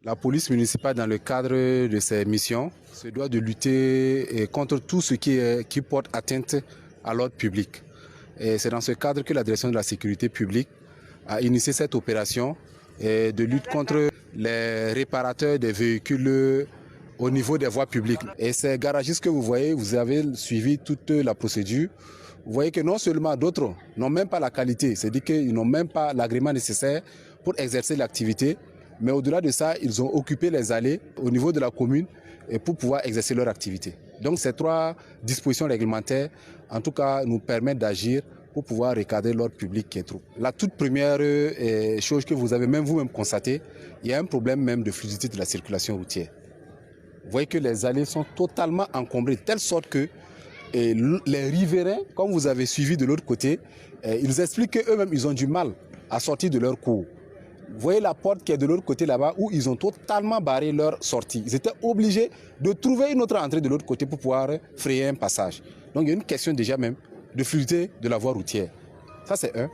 La police municipale, dans le cadre de ses missions, se doit de lutter contre tout ce qui porte atteinte à l'ordre public. C'est dans ce cadre que la direction de la sécurité publique a initié cette opération de lutte contre les réparateurs des véhicules au niveau des voies publiques. Et ces garagistes que vous voyez, vous avez suivi toute la procédure. Vous voyez que non seulement d'autres n'ont même pas la qualité, c'est-à-dire qu'ils n'ont même pas l'agrément nécessaire pour exercer l'activité, mais au-delà de ça, ils ont occupé les allées au niveau de la commune pour pouvoir exercer leur activité. Donc ces trois dispositions réglementaires, en tout cas, nous permettent d'agir pour pouvoir recadrer l'ordre public qui est trop. La toute première chose que vous avez même vous-même constatée, il y a un problème même de fluidité de la circulation routière. Vous voyez que les allées sont totalement encombrées, de telle sorte que les riverains, comme vous avez suivi de l'autre côté, ils expliquent qu'eux-mêmes, ils ont du mal à sortir de leur cours. Vous voyez la porte qui est de l'autre côté là-bas où ils ont totalement barré leur sortie. Ils étaient obligés de trouver une autre entrée de l'autre côté pour pouvoir frayer un passage. Donc il y a une question déjà même de fluidité de la voie routière. Ça c'est un.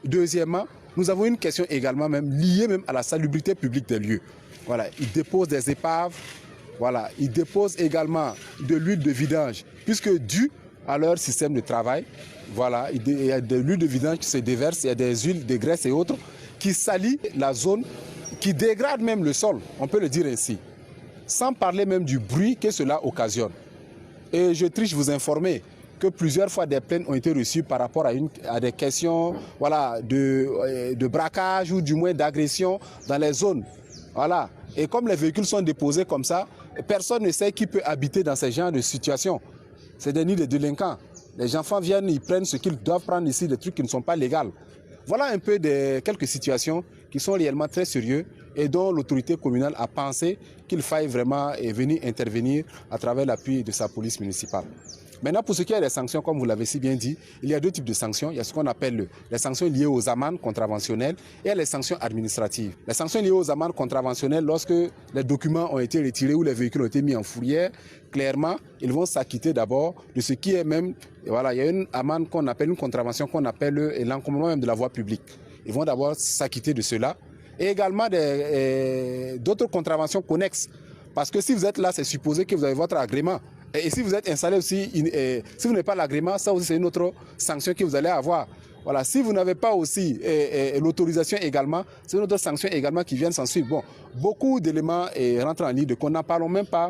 Deuxièmement, nous avons une question également même liée même à la salubrité publique des lieux. Voilà, ils déposent des épaves, voilà, ils déposent également de l'huile de vidange, puisque dû à leur système de travail, voilà, il y a de l'huile de vidange qui se déverse, il y a des huiles, des graisses et autres qui salissent la zone, qui dégradent même le sol, on peut le dire ainsi, sans parler même du bruit que cela occasionne. Et je triche vous informer que plusieurs fois des plaintes ont été reçues par rapport à des questions voilà, de braquage ou du moins d'agression dans les zones. Voilà. Et comme les véhicules sont déposés comme ça, personne ne sait qui peut habiter dans ces genres de situations. C'est des nids de délinquants. Les enfants viennent, ils prennent ce qu'ils doivent prendre ici, des trucs qui ne sont pas légaux. Voilà un peu quelques situations qui sont réellement très sérieuses et dont l'autorité communale a pensé qu'il faille vraiment venir intervenir à travers l'appui de sa police municipale. Maintenant, pour ce qui est des sanctions, comme vous l'avez si bien dit, il y a deux types de sanctions. Il y a ce qu'on appelle les sanctions liées aux amendes contraventionnelles et les sanctions administratives. Les sanctions liées aux amendes contraventionnelles, lorsque les documents ont été retirés ou les véhicules ont été mis en fourrière, clairement, ils vont s'acquitter d'abord de ce qui est même... Voilà, il y a une amende qu'on appelle, une contravention qu'on appelle l'encombrement même de la voie publique. Ils vont d'abord s'acquitter de cela. Et également d'autres contraventions connexes. Parce que si vous êtes là, c'est supposé que vous avez votre agrément. Et si vous êtes installé aussi, si vous n'avez pas l'agrément, ça aussi c'est une autre sanction que vous allez avoir. Voilà, si vous n'avez pas aussi l'autorisation également, c'est une autre sanction également qui vient s'en suivre. Bon, beaucoup d'éléments rentrent en ligne de qu'on n'en parlons même pas.